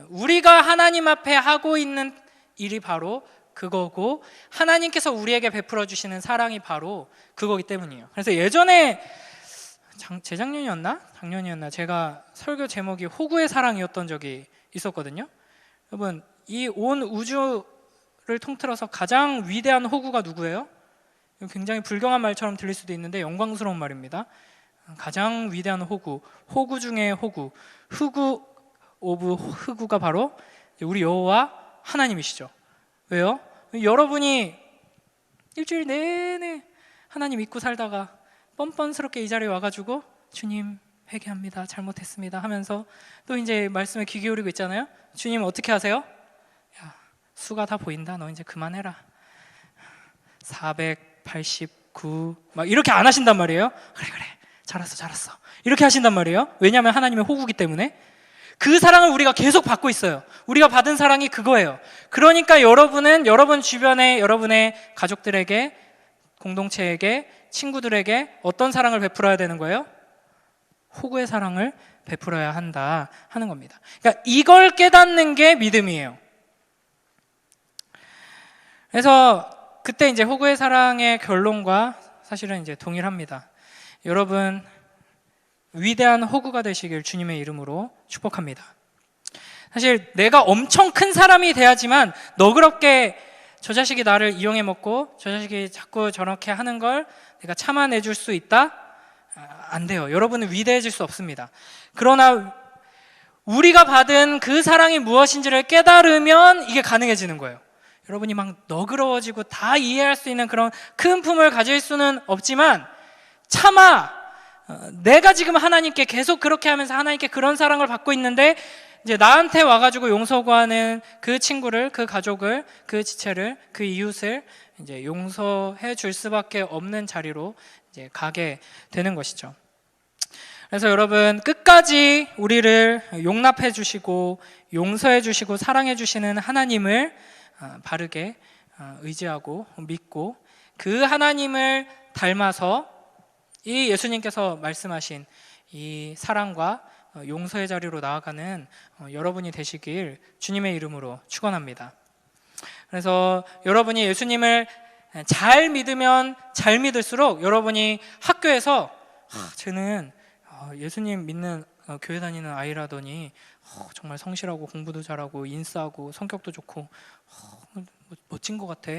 우리가 하나님 앞에 하고 있는 일이 바로 그거고 하나님께서 우리에게 베풀어 주시는 사랑이 바로 그거기 때문이에요. 그래서 예전에 재작년이었나? 작년이었나? 제가 설교 제목이 호구의 사랑이었던 적이 있었거든요. 여러분, 이 온 우주를 통틀어서 가장 위대한 호구가 누구예요? 굉장히 불경한 말처럼 들릴 수도 있는데 영광스러운 말입니다. 가장 위대한 호구, 호구 중에 호구, 흑우 오브 흑우가 바로 우리 여호와 하나님이시죠. 왜요? 여러분이 일주일 내내 하나님 믿고 살다가 뻔뻔스럽게 이 자리에 와가지고 주님 회개합니다, 잘못했습니다 하면서 또 이제 말씀에 귀 기울이고 있잖아요. 주님 어떻게 하세요? 야, 수가 다 보인다, 너 이제 그만해라. 489 막 이렇게 안 하신단 말이에요. 그래 잘했어 이렇게 하신단 말이에요. 왜냐하면 하나님의 호구기 때문에. 그 사랑을 우리가 계속 받고 있어요. 우리가 받은 사랑이 그거예요. 그러니까 여러분은 여러분 주변에 여러분의 가족들에게, 공동체에게, 친구들에게 어떤 사랑을 베풀어야 되는 거예요? 호구의 사랑을 베풀어야 한다 하는 겁니다. 그러니까 이걸 깨닫는 게 믿음이에요. 그래서 그때 이제 호구의 사랑의 결론과 사실은 이제 동일합니다. 여러분 위대한 호구가 되시길 주님의 이름으로 축복합니다. 사실 내가 엄청 큰 사람이 돼야지만 너그럽게 저 자식이 나를 이용해 먹고 저 자식이 자꾸 저렇게 하는 걸 내가 참아내줄 수 있다? 안 돼요. 여러분은 위대해질 수 없습니다. 그러나 우리가 받은 그 사랑이 무엇인지를 깨달으면 이게 가능해지는 거예요. 여러분이 막 너그러워지고 다 이해할 수 있는 그런 큰 품을 가질 수는 없지만 차마 내가 지금 하나님께 계속 그렇게 하면서 하나님께 그런 사랑을 받고 있는데 이제 나한테 와가지고 용서 구하는 그 친구를, 그 가족을, 그 지체를, 그 이웃을 이제 용서해 줄 수밖에 없는 자리로 이제 가게 되는 것이죠. 그래서 여러분 끝까지 우리를 용납해 주시고 용서해 주시고 사랑해 주시는 하나님을 바르게 의지하고 믿고 그 하나님을 닮아서 이 예수님께서 말씀하신 이 사랑과 용서의 자리로 나아가는 여러분이 되시길 주님의 이름으로 축원합니다. 그래서 여러분이 예수님을 잘 믿으면 잘 믿을수록 여러분이 학교에서 쟤는 예수님 믿는 교회 다니는 아이라더니 정말 성실하고 공부도 잘하고 인싸고 성격도 좋고 멋진 것 같아.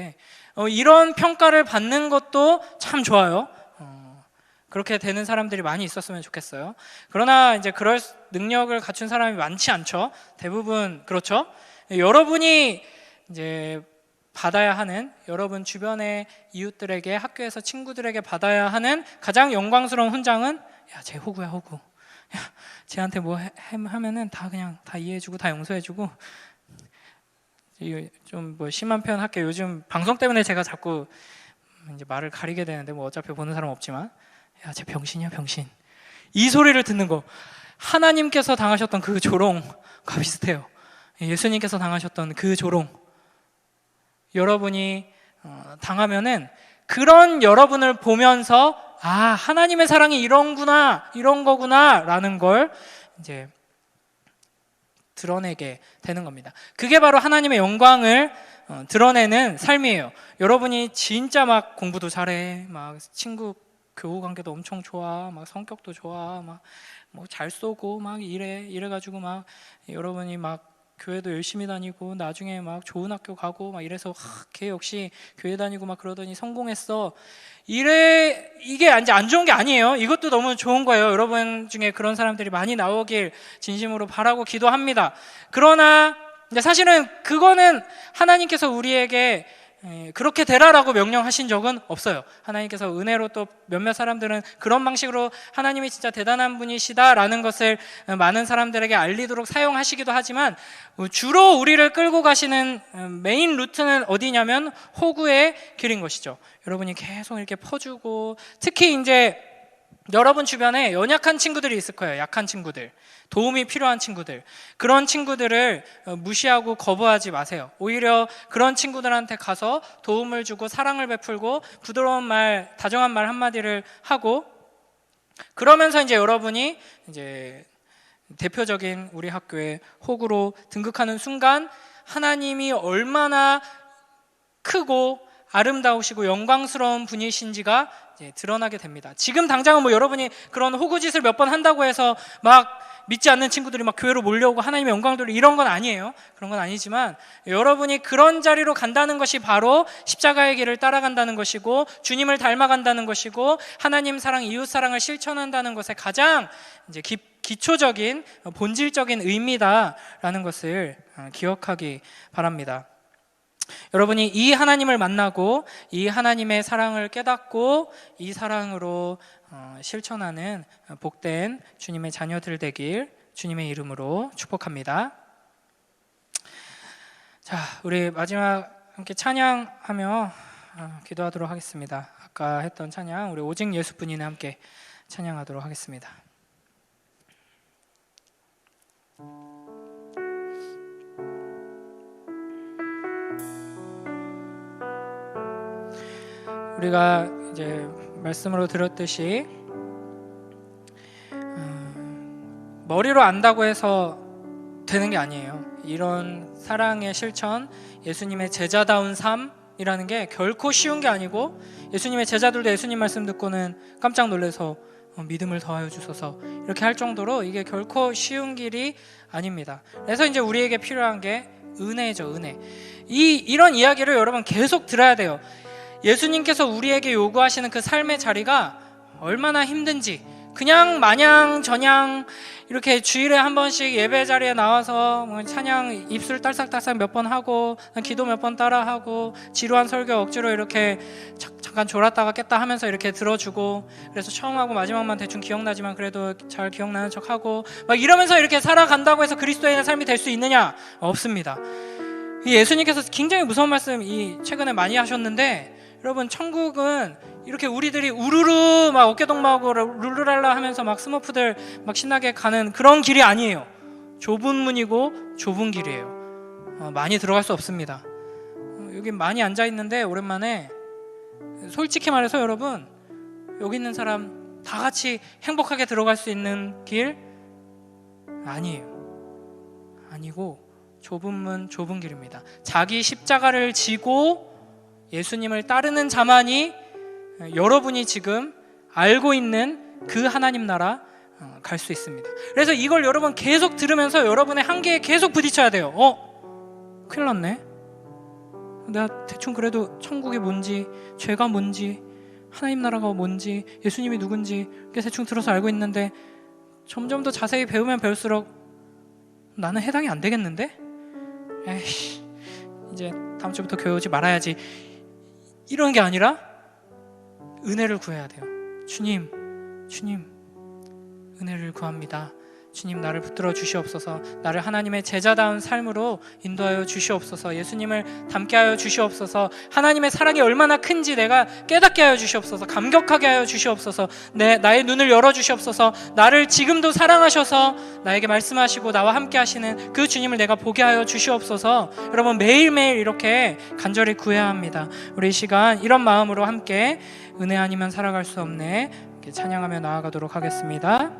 이런 평가를 받는 것도 참 좋아요. 그렇게 되는 사람들이 많이 있었으면 좋겠어요. 그러나 이제 그럴 능력을 갖춘 사람이 많지 않죠. 대부분 그렇죠. 여러분이 이제 받아야 하는, 여러분 주변의 이웃들에게, 학교에서 친구들에게 받아야 하는 가장 영광스러운 훈장은 야, 쟤 호구야, 호구. 야, 쟤한테 뭐 하면은 다 그냥 다 이해해주고 다 용서해주고. 좀 뭐 심한 표현 할게요. 요즘 방송 때문에 제가 자꾸 이제 말을 가리게 되는데 뭐 어차피 보는 사람 없지만 야, 쟤 병신이야, 병신. 이 소리를 듣는 거 하나님께서 당하셨던 그 조롱과 비슷해요. 예수님께서 당하셨던 그 조롱 여러분이 당하면은 그런 여러분을 보면서 아, 하나님의 사랑이 이런구나, 이런 거구나 라는 걸 이제 드러내게 되는 겁니다. 그게 바로 하나님의 영광을 드러내는 삶이에요. 여러분이 진짜 막 공부도 잘해, 막 친구 교우 관계도 엄청 좋아, 막 성격도 좋아, 막 뭐 잘 쏘고 막 이래가지고 막 여러분이 막 교회도 열심히 다니고 나중에 막 좋은 학교 가고 막 이래서 걔 역시 교회 다니고 막 그러더니 성공했어. 이게 이제 안 좋은 게 아니에요. 이것도 너무 좋은 거예요. 여러분 중에 그런 사람들이 많이 나오길 진심으로 바라고 기도합니다. 그러나 이제 사실은 그거는 하나님께서 우리에게 그렇게 되라라고 명령하신 적은 없어요. 하나님께서 은혜로 또 몇몇 사람들은 그런 방식으로 하나님이 진짜 대단한 분이시다라는 것을 많은 사람들에게 알리도록 사용하시기도 하지만 주로 우리를 끌고 가시는 메인 루트는 어디냐면 호구의 길인 것이죠. 여러분이 계속 이렇게 퍼주고, 특히 이제 여러분 주변에 연약한 친구들이 있을 거예요. 약한 친구들, 도움이 필요한 친구들, 그런 친구들을 무시하고 거부하지 마세요. 오히려 그런 친구들한테 가서 도움을 주고 사랑을 베풀고 부드러운 말, 다정한 말 한마디를 하고, 그러면서 이제 여러분이 이제 대표적인 우리 학교의 호구로 등극하는 순간 하나님이 얼마나 크고 아름다우시고 영광스러운 분이신지가 이제 드러나게 됩니다. 지금 당장은 뭐 여러분이 그런 호구짓을 몇 번 한다고 해서 막 믿지 않는 친구들이 막 교회로 몰려오고 하나님의 영광 돌리고 이런 건 아니에요. 그런 건 아니지만 여러분이 그런 자리로 간다는 것이 바로 십자가의 길을 따라간다는 것이고 주님을 닮아간다는 것이고 하나님 사랑, 이웃 사랑을 실천한다는 것에 가장 이제 기초적인 본질적인 의미다라는 것을 기억하기 바랍니다. 여러분이 이 하나님을 만나고 이 하나님의 사랑을 깨닫고 이 사랑으로 실천하는 복된 주님의 자녀들 되길 주님의 이름으로 축복합니다. 자, 우리 마지막 함께 찬양하며 기도하도록 하겠습니다. 아까 했던 찬양, 우리 오직 예수뿐이네 함께 찬양하도록 하겠습니다. 우리가 이제 말씀으로 들었듯이 머리로 안다고 해서 되는 게 아니에요. 이런 사랑의 실천, 예수님의 제자다운 삶이라는 게 결코 쉬운 게 아니고 예수님의 제자들도 예수님 말씀 듣고는 깜짝 놀라서 믿음을 더하여 주소서 이렇게 할 정도로 이게 결코 쉬운 길이 아닙니다. 그래서 이제 우리에게 필요한 게 은혜죠, 은혜. 이런 이야기를 여러분 계속 들어야 돼요. 예수님께서 우리에게 요구하시는 그 삶의 자리가 얼마나 힘든지, 그냥 마냥 저냥 이렇게 주일에 한 번씩 예배 자리에 나와서 찬양 입술 딸싹딸싹 몇 번 하고 기도 몇 번 따라하고 지루한 설교 억지로 이렇게 잠깐 졸았다가 깼다 하면서 이렇게 들어주고, 그래서 처음하고 마지막만 대충 기억나지만 그래도 잘 기억나는 척하고 막 이러면서 이렇게 살아간다고 해서 그리스도인의 삶이 될 수 있느냐? 없습니다. 예수님께서 굉장히 무서운 말씀 최근에 많이 하셨는데, 여러분 천국은 이렇게 우리들이 우르르 막 어깨동무하고 룰루랄라 하면서 막 스머프들 막 신나게 가는 그런 길이 아니에요. 좁은 문이고 좁은 길이에요. 많이 들어갈 수 없습니다. 여기 많이 앉아있는데 오랜만에 솔직히 말해서 여러분 여기 있는 사람 다 같이 행복하게 들어갈 수 있는 길 아니에요. 아니고 좁은 문 좁은 길입니다. 자기 십자가를 지고 예수님을 따르는 자만이 여러분이 지금 알고 있는 그 하나님 나라 갈 수 있습니다. 그래서 이걸 여러분 계속 들으면서 여러분의 한계에 계속 부딪혀야 돼요. 큰일 났네. 내가 대충 그래도 천국이 뭔지, 죄가 뭔지, 하나님 나라가 뭔지, 예수님이 누군지 대충 들어서 알고 있는데 점점 더 자세히 배우면 배울수록 나는 해당이 안 되겠는데? 에이씨, 이제 다음 주부터 교회 오지 말아야지. 이런 게 아니라 은혜를 구해야 돼요. 주님 은혜를 구합니다. 주님 나를 붙들어 주시옵소서. 나를 하나님의 제자다운 삶으로 인도하여 주시옵소서. 예수님을 닮게 하여 주시옵소서. 하나님의 사랑이 얼마나 큰지 내가 깨닫게 하여 주시옵소서. 감격하게 하여 주시옵소서. 나의 눈을 열어 주시옵소서. 나를 지금도 사랑하셔서 나에게 말씀하시고 나와 함께 하시는 그 주님을 내가 보게 하여 주시옵소서. 여러분 매일매일 이렇게 간절히 구해야 합니다. 우리 이 시간 이런 마음으로 함께 은혜 아니면 살아갈 수 없네 이렇게 찬양하며 나아가도록 하겠습니다.